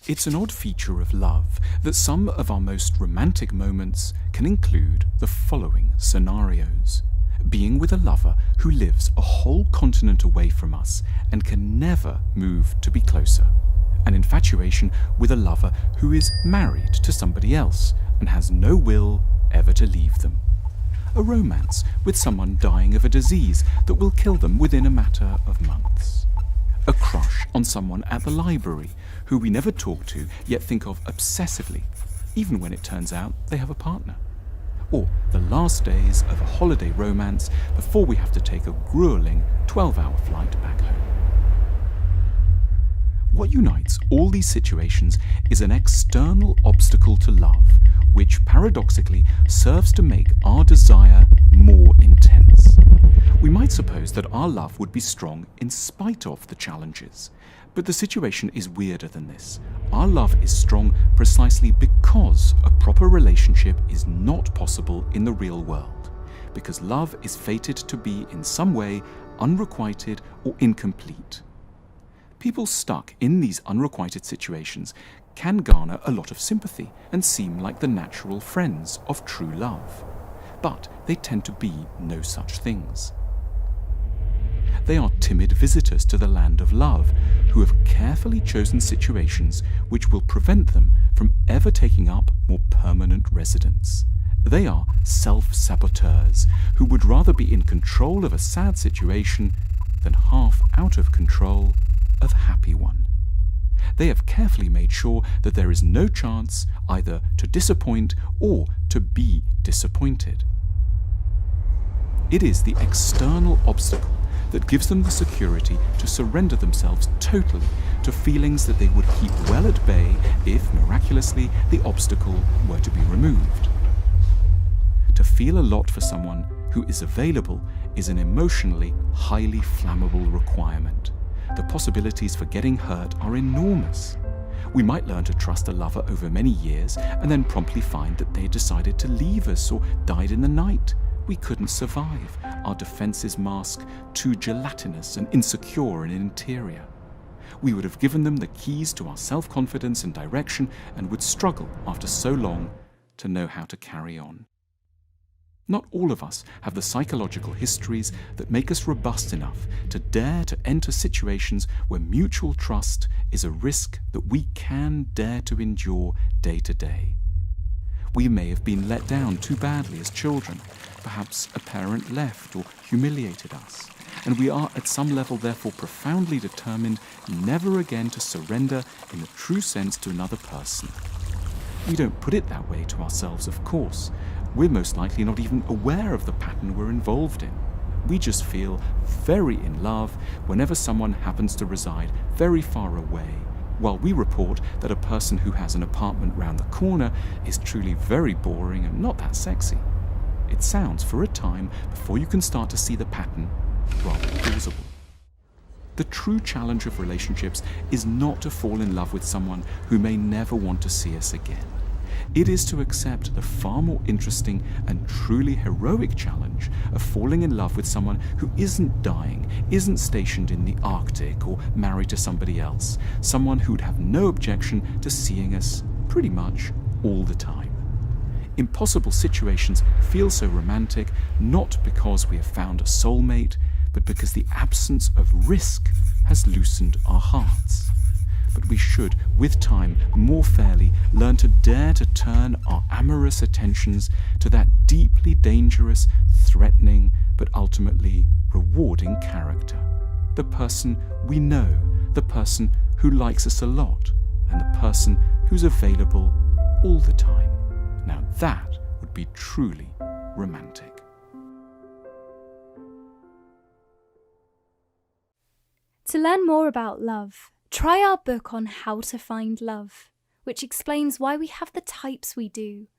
It's an odd feature of love that some of our most romantic moments can include the following scenarios. Being with a lover who lives a whole continent away from us and can never move to be closer. An infatuation with a lover who is married to somebody else and has no will ever to leave them. A romance with someone dying of a disease that will kill them within a matter of months. A crush on someone at the library who we never talk to yet think of obsessively, even when it turns out they have a partner. Or the last days of a holiday romance before we have to take a grueling 12-hour flight back home. What unites all these situations is an external obstacle to love, which paradoxically serves to make our desire more intense. We might suppose that our love would be strong in spite of the challenges, but the situation is weirder than this. Our love is strong precisely because a proper relationship is not possible in the real world, because love is fated to be in some way unrequited or incomplete. People stuck in these unrequited situations can garner a lot of sympathy and seem like the natural friends of true love, but they tend to be no such things. They are timid visitors to the land of love who have carefully chosen situations which will prevent them from ever taking up more permanent residence. They are self-saboteurs who would rather be in control of a sad situation than half out of control of a happy one. They have carefully made sure that there is no chance either to disappoint or to be disappointed. It is the external obstacle that gives them the security to surrender themselves totally to feelings that they would keep well at bay if, miraculously, the obstacle were to be removed. To feel a lot for someone who is available is an emotionally highly flammable requirement. The possibilities for getting hurt are enormous. We might learn to trust a lover over many years and then promptly find that they decided to leave us or died in the night. We couldn't survive. Our defenses mask too gelatinous and insecure an interior. We would have given them the keys to our self-confidence and direction and would struggle after so long to know how to carry on. Not all of us have the psychological histories that make us robust enough to dare to enter situations where mutual trust is a risk that we can dare to endure day to day. We may have been let down too badly as children. Perhaps a parent left or humiliated us, and we are at some level therefore profoundly determined never again to surrender in the true sense to another person. We don't put it that way to ourselves, of course. We're most likely not even aware of the pattern we're involved in. We just feel very in love whenever someone happens to reside very far away, while we report that a person who has an apartment round the corner is truly very boring and not that sexy. It sounds, for a time, before you can start to see the pattern, rather plausible. The true challenge of relationships is not to fall in love with someone who may never want to see us again. It is to accept the far more interesting and truly heroic challenge of falling in love with someone who isn't dying, isn't stationed in the Arctic or married to somebody else, someone who'd have no objection to seeing us pretty much all the time. Impossible situations feel so romantic not because we have found a soulmate, but because the absence of risk has loosened our hearts. But we should, with time, more fairly learn to dare to turn our amorous attentions to that deeply dangerous, threatening, but ultimately rewarding character. The person we know, the person who likes us a lot, and the person who's available all the time. Now that would be truly romantic. To learn more about love, try our book on how to find love, which explains why we have the types we do,